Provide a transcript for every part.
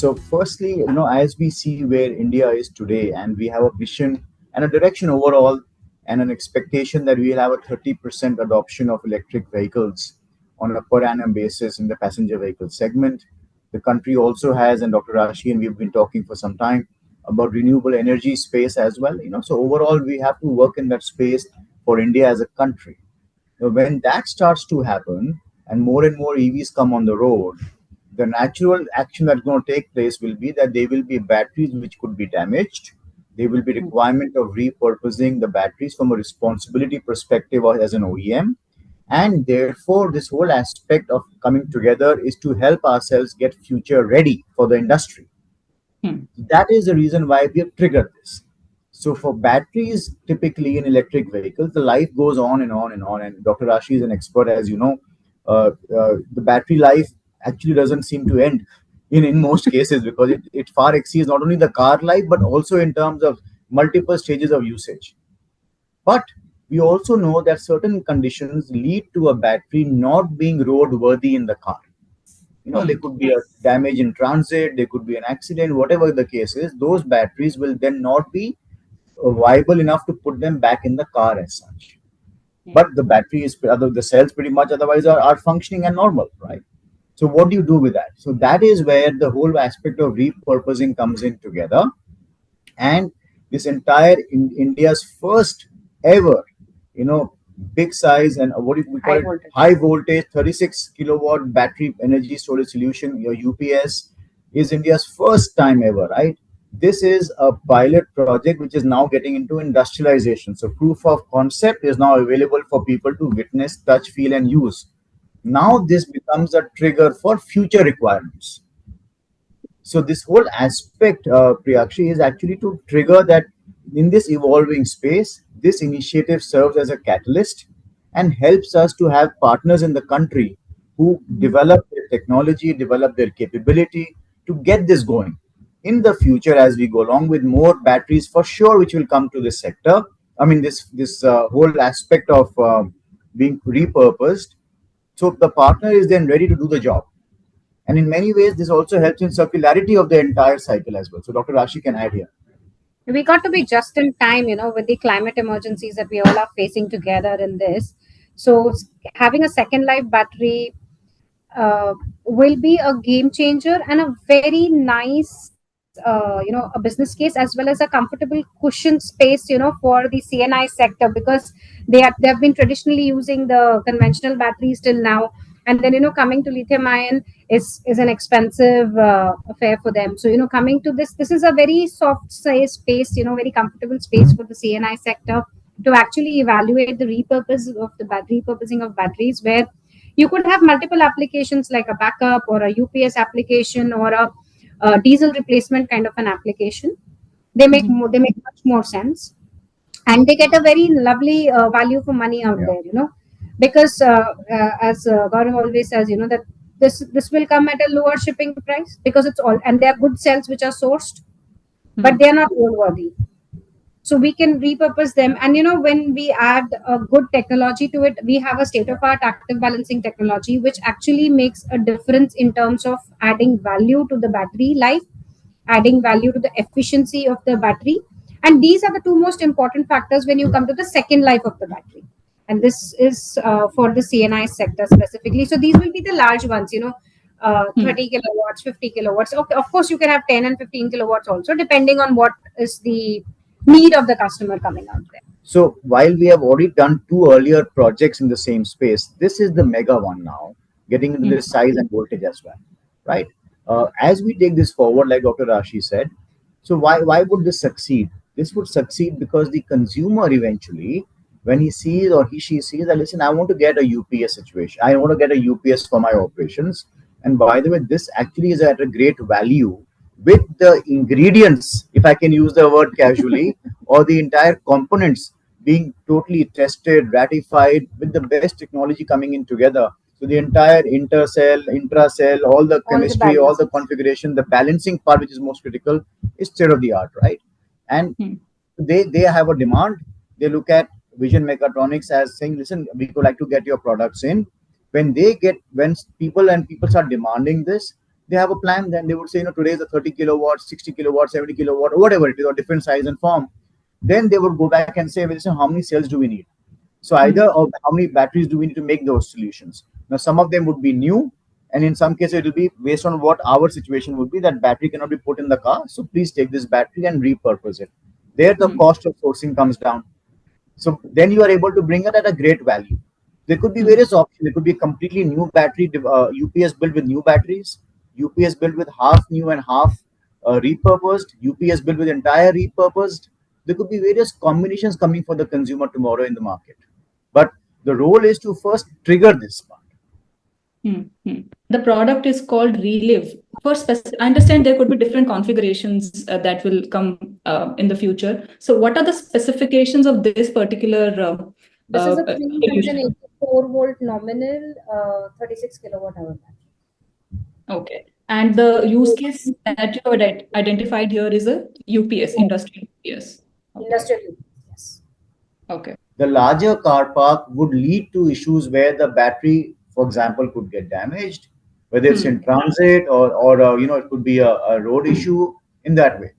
So firstly, as we see where India is today, and we have a vision and a direction overall, and an expectation that we will have a 30% adoption of electric vehicles on a per annum basis in the passenger vehicle segment. The country also has, and Dr. Rashi and we've been talking for some time about renewable energy space as well. So overall, we have to work in that space for India as a country. Now, when that starts to happen and more EVs come on the road, the natural action that's going to take place will be that there will be batteries which could be damaged. There will be requirement of repurposing the batteries from a responsibility perspective or as an OEM. And therefore, this whole aspect of coming together is to help ourselves get future ready for the industry. That is the reason why we have triggered this. So for batteries, typically in electric vehicles, the life goes on and on and on. And Dr. Rashi is an expert, as you know. The battery life actually doesn't seem to end in most cases, because it far exceeds not only the car life, but also in terms of multiple stages of usage. But we also know that certain conditions lead to a battery not being roadworthy in the car. There could be a damage in transit, there could be an accident, whatever the case is, those batteries will then not be viable enough to put them back in the car as such. But the battery is, the cells pretty much otherwise are functioning and normal, right? So what do you do with that? So that is where the whole aspect of repurposing comes in together. And this entire India's first ever, big size and what we call it, high voltage 36 kilowatt battery energy storage solution, your UPS, is India's first time ever, right? This is a pilot project which is now getting into industrialization. So proof of concept is now available for people to witness, touch, feel, and use. Now this becomes a trigger for future requirements. So this whole aspect, Priyakshi, is actually to trigger that in this evolving space, this initiative serves as a catalyst and helps us to have partners in the country who develop their technology, develop their capability to get this going. In the future, as we go along with more batteries, for sure, which will come to this sector. I mean, this whole aspect of being repurposed. So the partner is then ready to do the job. And in many ways, this also helps in circularity of the entire cycle as well. So Dr. Rashi can add here. We got to be just in time, with the climate emergencies that we all are facing together in this. So having a second life battery will be a game changer and a very nice, a business case, as well as a comfortable cushion space, for the CNI sector, because they have been traditionally using the conventional batteries till now. And then, coming to lithium ion is an expensive affair for them. So, coming to this is a very soft space, very comfortable space for the CNI sector to actually evaluate the repurposing of batteries, where you could have multiple applications like a backup or a UPS application or a diesel replacement kind of an application. They make much more sense, and they get a very lovely value for money out there, because as Gaurav always says, that this will come at a lower shipping price, because it's all, and they are good cells which are sourced, but they are not roadworthy. So we can repurpose them. And, when we add a good technology to it, we have a state-of-art active balancing technology, which actually makes a difference in terms of adding value to the battery life, adding value to the efficiency of the battery. And these are the two most important factors when you come to the second life of the battery. And this is for the CNI sector specifically. So these will be the large ones, 30 kilowatts, 50 kilowatts. Okay, of course, you can have 10 and 15 kilowatts also, depending on what is the need of the customer coming out there. So while we have already done 2 earlier projects in the same space, this is the mega one now, getting into this size and voltage as well, right? As we take this forward, like Dr. Rashi said, so why would this succeed? This would succeed because the consumer eventually, when he sees or she sees that, listen, I want to get a UPS situation. I want to get a UPS for my operations. And by the way, this actually is at a great value with the ingredients, if I can use the word casually, or the entire components being totally tested, ratified with the best technology coming in together. So the entire intercell, intracell, all the chemistry, all the configuration, the balancing part, which is most critical, is state of the art, right? And they have a demand. They look at Vision Mechatronics as saying, listen, we would like to get your products in. When people start demanding this, They have a plan. Then they would say, today is a 30 kilowatt, 60 kilowatt, 70 kilowatt, or whatever it is, or different size and form. Then they would go back and say, well, how many cells do we need? So either or how many batteries do we need to make those solutions? Now, some of them would be new, and in some cases it will be based on what our situation would be. That battery cannot be put in the car, so please take this battery and repurpose it. There, the cost of sourcing comes down. So then you are able to bring it at a great value. There could be various options. There could be a completely new battery, UPS built with new batteries, UPS built with half new and half repurposed, UPS built with entire repurposed. There could be various combinations coming for the consumer tomorrow in the market. But the role is to first trigger this part. The product is called ReLive. I understand there could be different configurations that will come in the future. So what are the specifications of this particular This is a 384 volt nominal 36 kilowatt hour battery. Okay. And the use case that you have identified here is a UPS, industrial UPS. Okay. Industrial UPS, yes. Okay. The larger car park would lead to issues where the battery, for example, could get damaged, whether it's in transit or it could be a road issue in that way.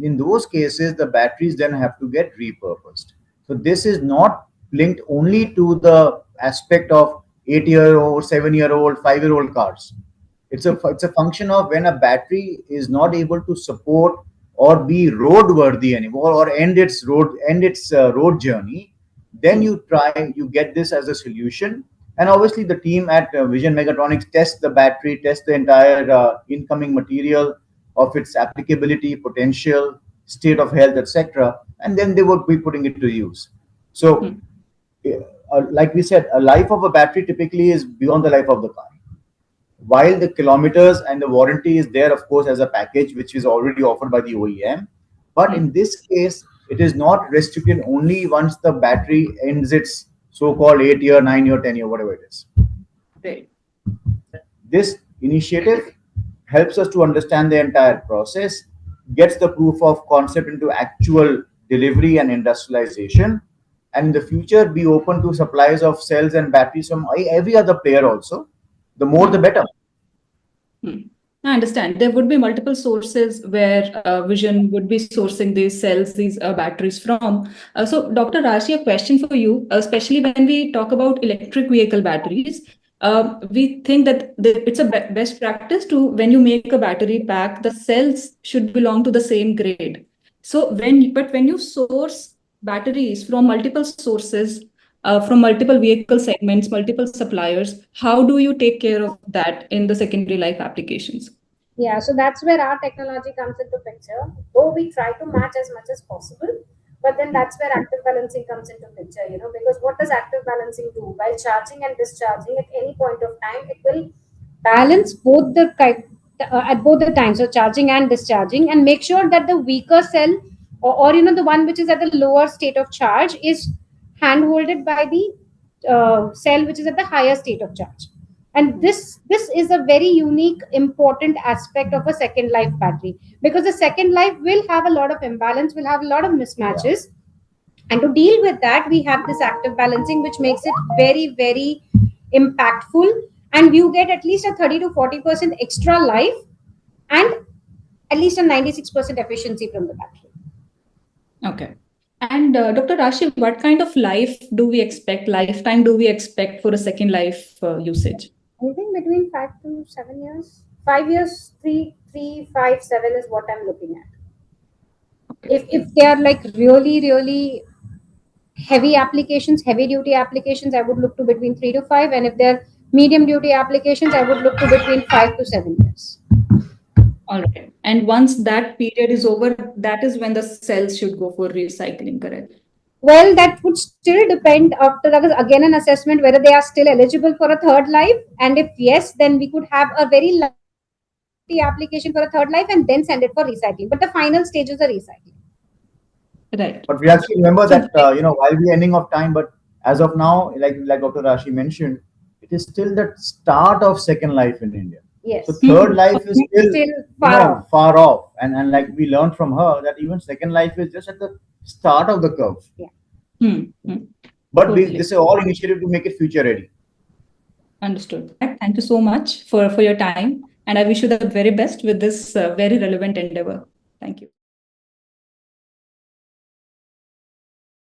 In those cases, the batteries then have to get repurposed. So this is not linked only to the aspect of 8-year-old, 7-year-old, 5-year-old cars. It's a function of when a battery is not able to support or be roadworthy anymore or end its road journey. Then you get this as a solution. And obviously the team at Vision Mechatronics tests the battery, tests the entire incoming material of its applicability, potential, state of health, etc. And then they would be putting it to use. So like we said, a life of a battery typically is beyond the life of the car. While the kilometers and the warranty is there, of course, as a package, which is already offered by the OEM. But in this case, it is not restricted only once the battery ends its so-called 8-year, 9-year, 10-year, whatever it is. Right. This initiative helps us to understand the entire process, gets the proof of concept into actual delivery and industrialization, and in the future be open to supplies of cells and batteries from every other player also. The more, the better. I understand. There would be multiple sources where Vision would be sourcing these cells, these batteries from. So, Dr. Rashi, a question for you, especially when we talk about electric vehicle batteries, we think that it's a best practice to, when you make a battery pack, the cells should belong to the same grade. So, when you source batteries from multiple sources, from multiple vehicle segments, multiple suppliers, how do you take care of that in the secondary life applications? Yeah, so that's where our technology comes into picture. Though we try to match as much as possible, but then that's where active balancing comes into picture, because what does active balancing do? While charging and discharging at any point of time, it will balance both at both the times, so charging and discharging, and make sure that the weaker cell or the one which is at the lower state of charge is hand-holded by the cell which is at the higher state of charge. And this is a very unique, important aspect of a second life battery, because the second life will have a lot of imbalance, will have a lot of mismatches. And to deal with that, we have this active balancing, which makes it very, very impactful. And you get at least a 30 to 40% extra life and at least a 96% efficiency from the battery. Okay. And Dr. Rashi, what kind of lifetime do we expect for a second life usage? I think between 5 to 7 years. 5 years, 3, 5, 7 is what I'm looking at. Okay. If they are like really, really heavy applications, heavy duty applications, I would look to between 3 to 5. And if they're medium duty applications, I would look to between 5 to 7 years. All right. And once that period is over, that is when the cells should go for recycling, correct? Well, that would still depend after again an assessment whether they are still eligible for a third life. And if yes, then we could have a very lucky application for a third life and then send it for recycling. But the final stage is the recycling. Right. But we have to remember that, while we're ending of time, but as of now, like Dr. Rashi mentioned, it is still the start of second life in India. Yes. So third life is still far off. And like we learned from her that even second life is just at the start of the curve. Yeah. But this is all initiative to make it future ready. Understood. Thank you so much for your time. And I wish you the very best with this very relevant endeavor. Thank you.